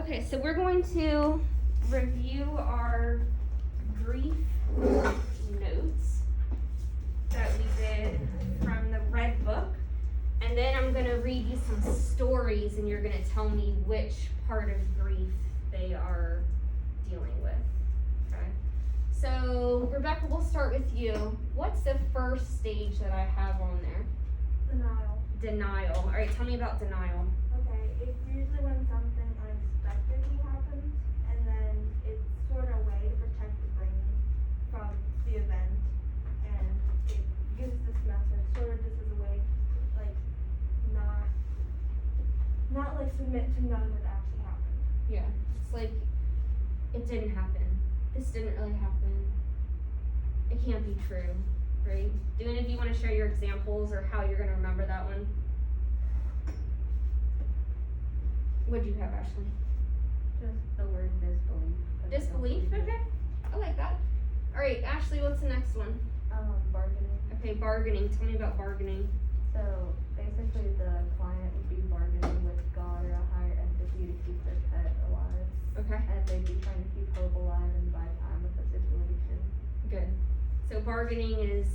Okay, so we're going to review our grief notes that we did from the red book. And then I'm going to read you some stories and you're going to tell me which part of grief they are dealing with. Okay. So, Rebecca, we'll start with you. What's the first stage that I have on there? Denial. Denial. All right, tell me about denial. Okay, it's usually when something unexpectedly happens, and then it's sort of a way to protect the brain from the event, and it gives this message, sort of just as a way to, like, not like submit to knowing that it actually happened. Yeah, it's like, it didn't happen. This didn't really happen. It can't be true, right? Do any of you want to share your examples or how you're going to remember that one? What'd you have, Ashley? Just the word disbelief. Disbelief? Okay. I like that. All right, Ashley, what's the next one? Bargaining. Okay, bargaining. Tell me about bargaining. So basically the client would be bargaining with God or a higher entity to keep their pet alive. Okay, And they'd be trying to keep hope alive and buy time with the situation. good. So bargaining is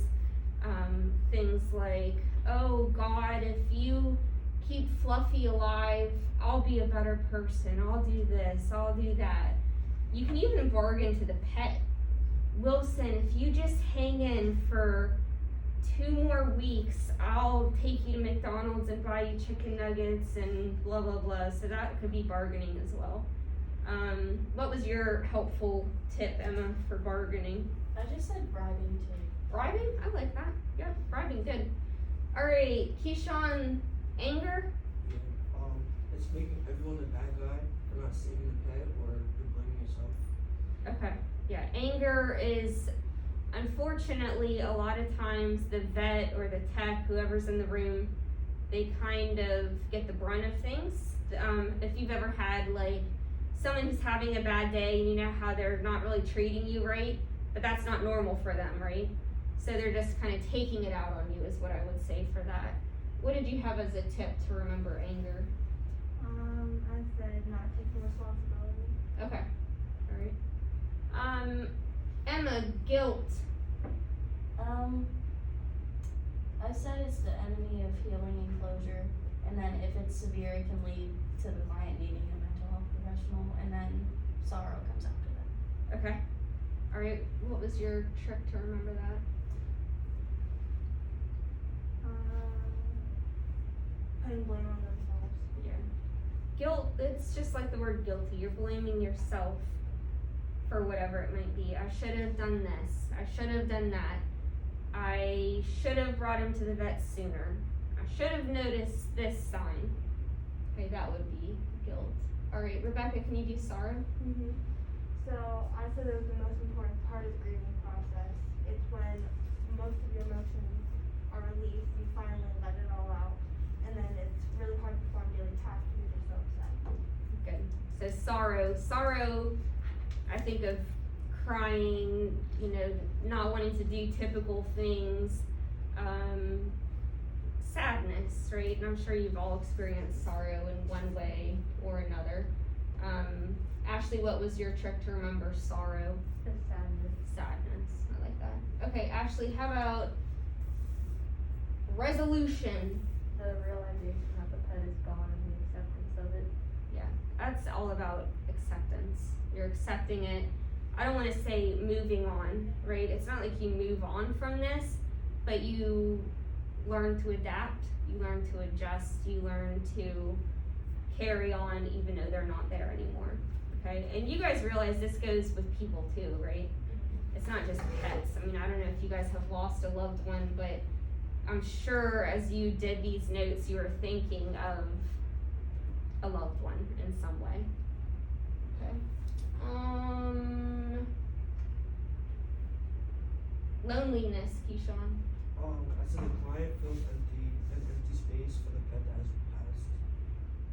things like, oh, God, if you keep Fluffy alive, I'll be a better person. I'll do this. I'll do that. You can even bargain to the pet. Wilson, if you just hang in for 2 more weeks, I'll take you to McDonald's and buy you chicken nuggets and blah, blah, blah. So that could be bargaining as well. What was your helpful tip, Emma, for bargaining? I just said bribing too. Bribing? I like that. Yep, bribing, good. Alright, Keyshawn, anger? Yeah, it's making everyone a bad guy for not saving the pet or for blaming yourself. Okay, yeah, anger is, unfortunately, a lot of times the vet or the tech, whoever's in the room, they kind of get the brunt of things. If you've ever had, like, someone who's having a bad day and you know how they're not really treating you right, but that's not normal for them, right? So they're just kind of taking it out on you is what I would say for that. What did you have as a tip to remember anger? I said not taking responsibility. Okay, alright. Emma, guilt. I said it's the enemy of healing and closure, and then if it's severe, it can lead to the client needing a mental health professional, and then sorrow comes after that. Okay. Alright, what was your trick to remember that? Putting blame on themselves. Yeah. Guilt, it's just like the word guilty. You're blaming yourself for whatever it might be. I should have done this. I should have done that. I should have brought him to the vet sooner. I should have noticed this sign. Okay, that would be guilt. Alright, Rebecca, can you do sorrow? So I said that the most important part is grieving process. It's when most of your emotions are released, you finally let it all out, and then it's really hard to perform daily tasks because you're so upset. Good. So sorrow, I think of crying, not wanting to do typical things, sadness, right? And I'm sure you've all experienced sorrow in one way or another. Ashley, what was your trick to remember sorrow? The sadness. Sadness. I like that. Okay, Ashley, how about resolution? The realization that the pet is gone and the acceptance of it. That's all about acceptance. You're accepting it. I don't want to say moving on, right? It's not like you move on from this, but you learn to adapt, you learn to adjust, you learn to carry on even though they're not there anymore, okay? And you guys realize this goes with people too, right? It's not just pets. I mean, I don't know if you guys have lost a loved one, but I'm sure as you did these notes, you were thinking of a loved one in some way. Okay. Loneliness, Keyshawn. I said the client feels an empty space for the pet that has passed.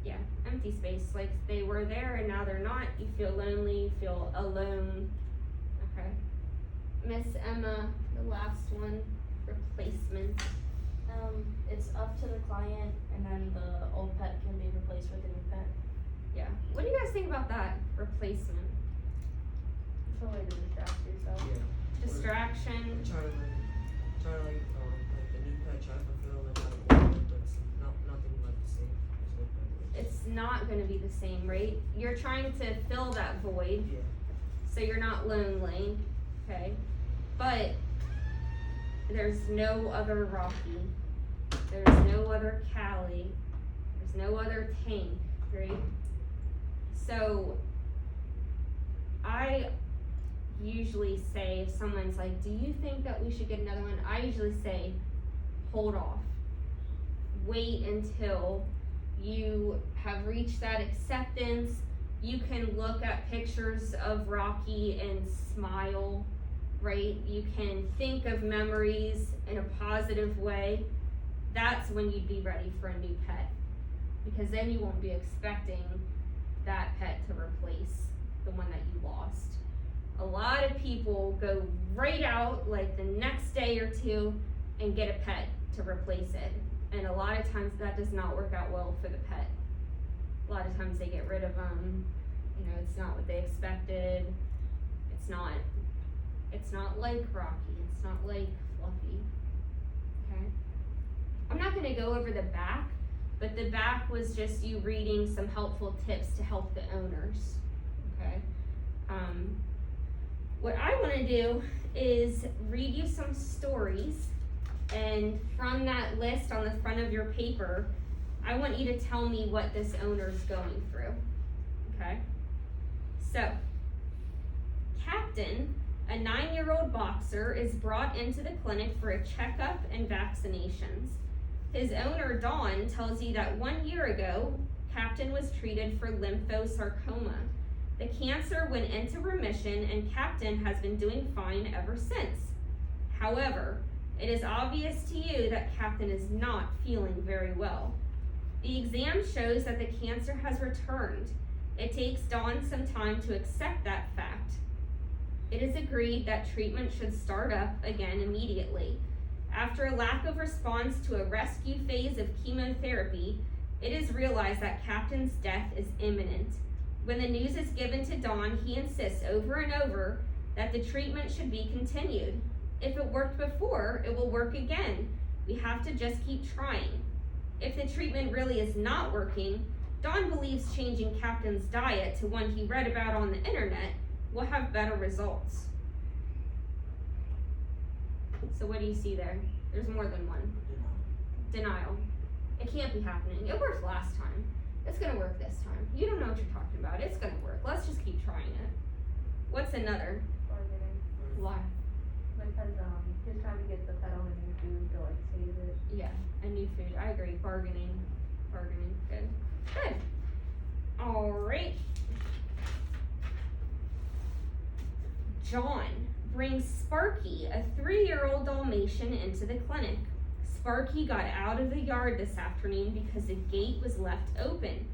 Yeah, empty space. Like they were there and now they're not. You feel lonely, you feel alone. Okay. Miss Emma, the last one, replacement. It's up to the client, and then the old pet can be replaced with a new pet. Yeah. What do you guys think think about that replacement? It's a way to distract yourself. Yeah. Distraction. Try to like the new pet, try to fulfill like how to work, but it's nothing like the same as old pet was. It's not gonna be the same, right? You're trying to fill that void, Yeah. so you're not lonely, okay? But there's no other Rocky. There's no other Callie. There's no other Tank, right? So I usually say, if someone's like, do you think that we should get another one? I usually say, hold off. Wait until you have reached that acceptance. You can look at pictures of Rocky and smile, right? You can think of memories in a positive way. That's when you'd be ready for a new pet, because then you won't be expecting that pet to replace the one that you lost. A lot of people go right out like the next day or two and get a pet to replace it. And a lot of times that does not work out well for the pet. A lot of times they get rid of them. You know, it's not what they expected. It's not like Rocky. It's not like Fluffy. Okay? I'm not gonna go over the back, but the back was just you reading some helpful tips to help the owners. Okay? What I wanna do is read you some stories, and from that list on the front of your paper, I want you to tell me what this owner's going through. Okay? So, Captain, a 9-year-old boxer, is brought into the clinic for a checkup and vaccinations. His owner, Dawn, tells you that 1 year ago, Captain was treated for lymphosarcoma. The cancer went into remission and Captain has been doing fine ever since. However, it is obvious to you that Captain is not feeling very well. The exam shows that the cancer has returned. It takes Dawn some time to accept that fact. It is agreed that treatment should start up again immediately. After a lack of response to a rescue phase of chemotherapy, it is realized that Captain's death is imminent. When the news is given to Dawn, he insists over and over that the treatment should be continued. If it worked before, it will work again. We have to just keep trying. If the treatment really is not working, Dawn believes changing Captain's diet to one he read about on the internet will have better results. So what do you see there? There's more than one. Denial. It can't be happening. It worked last time. It's gonna work this time. You don't know what you're talking about. It's gonna work. Let's just keep trying it. What's another? Bargaining. Why? Because he's trying to get the pet on a new food to like save it. Yeah, a new food. I agree. Bargaining. Good. Good. Alright. John brings Sparky, a 3-year-old Dalmatian, into the clinic. Sparky got out of the yard this afternoon because the gate was left open.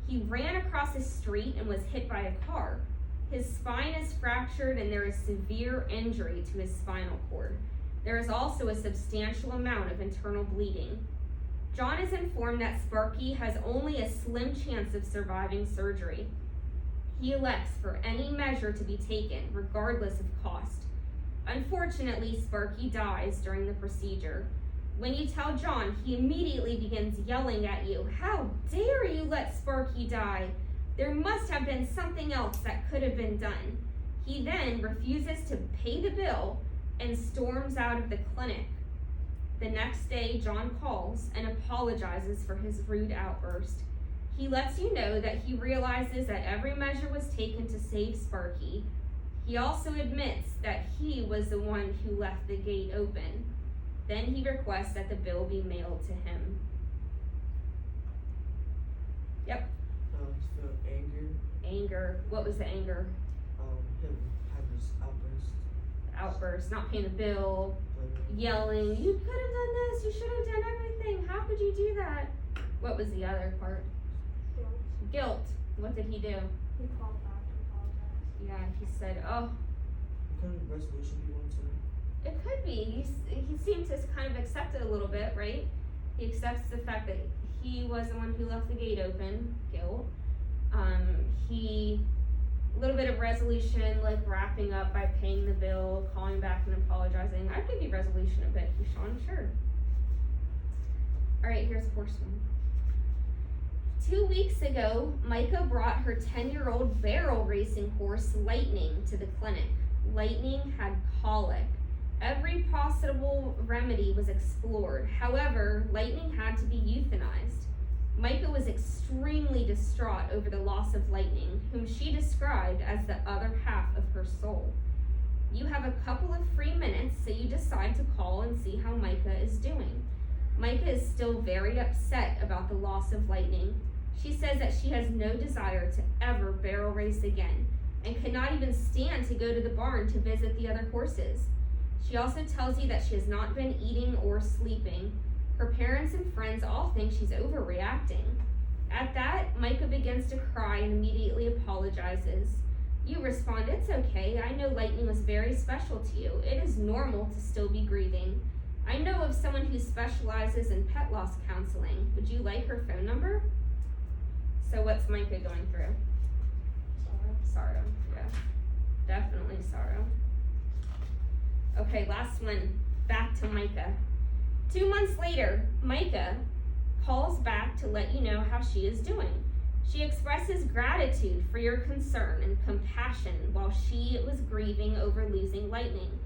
He ran across a street and was hit by a car. His spine is fractured and there is severe injury to his spinal cord. There is also a substantial amount of internal bleeding. John is informed that Sparky has only a slim chance of surviving surgery. He elects for any measure to be taken, regardless of cost. Unfortunately, Sparky dies during the procedure. When you tell John, he immediately begins yelling at you. How dare you let Sparky die? There must have been something else that could have been done. He then refuses to pay the bill and storms out of the clinic. The next day, John calls and apologizes for his rude outburst. He lets you know that he realizes that every measure was taken to save Sparky. He also admits that he was the one who left the gate open. Then he requests that the bill be mailed to him. Yep. Feel anger. Anger. What was the anger? Him had this Outburst, not paying the bill, blaming. yelling, you could have done this, you should have done everything, how could you do that? What was the other part? Guilt. What did he do? He called back to apologize. Yeah, he said, oh, What kind of resolution do you want to? it could be. He seemed to kind of accept it a little bit, right? He accepts the fact that he was the one who left the gate open, guilt. a little bit of resolution, like wrapping up by paying the bill, calling back and apologizing. I'd give you resolution a bit, Keyshawn, sure. Alright, here's the first one. 2 weeks ago, Micah brought her 10-year-old barrel racing horse, Lightning, to the clinic. Lightning had colic. Every possible remedy was explored. However, Lightning had to be euthanized. Micah was extremely distraught over the loss of Lightning, whom she described as the other half of her soul. You have a couple of free minutes, so you decide to call and see how Micah is doing. Micah is still very upset about the loss of Lightning. She says that she has no desire to ever barrel race again, and cannot even stand to go to the barn to visit the other horses. She also tells you that she has not been eating or sleeping. Her parents and friends all think she's overreacting. At that, Micah begins to cry and immediately apologizes. You respond, "It's okay. I know Lightning was very special to you. It is normal to still be grieving. I know of someone who specializes in pet loss counseling. Would you like her phone number?" So what's Micah going through? Sorrow, yeah. Definitely sorrow. Okay, last one. Back to Micah. 2 months later, Micah calls back to let you know how she is doing. She expresses gratitude for your concern and compassion while she was grieving over losing Lightning.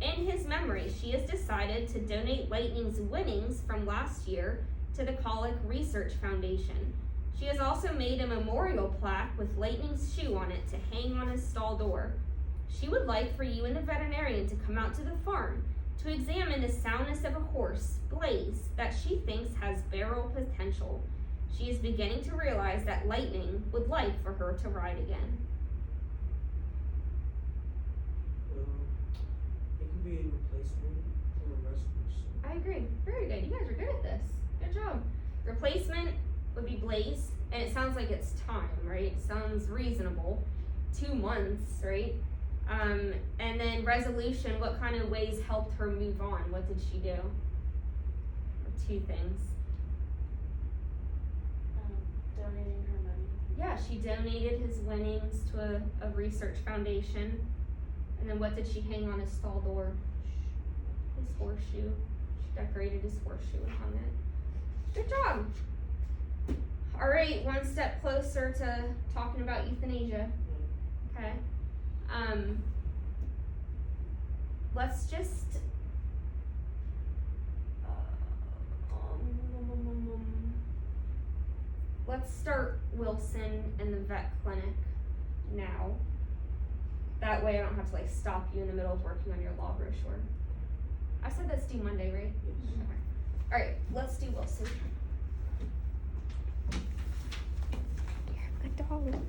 In his memory, she has decided to donate Lightning's winnings from last year to the Colic Research Foundation. She has also made a memorial plaque with Lightning's shoe on it to hang on his stall door. She would like for you and the veterinarian to come out to the farm to examine the soundness of a horse, Blaze, that she thinks has barrel potential. She is beginning to realize that Lightning would like for her to ride again. It could be a replacement or a resolution. I agree. Very good. You guys are good at this. Good job. Replacement would be Blaze, and it sounds like it's time, right? It sounds reasonable. 2 months, right? And then resolution, what kind of ways helped her move on? What did she do? Or 2 things. Donating her money. Yeah, she donated his winnings to a research foundation. And then what did she hang on his stall door? His horseshoe. She decorated his horseshoe and hung it. Good job. All right, one step closer to talking about euthanasia. Okay. Let's just let's start Wilson and the vet clinic now. That way I don't have to like stop you in the middle of working on your law brochure. I said that's due Monday, right? Yes. Okay. All right, let's do Wilson. You're a good dog.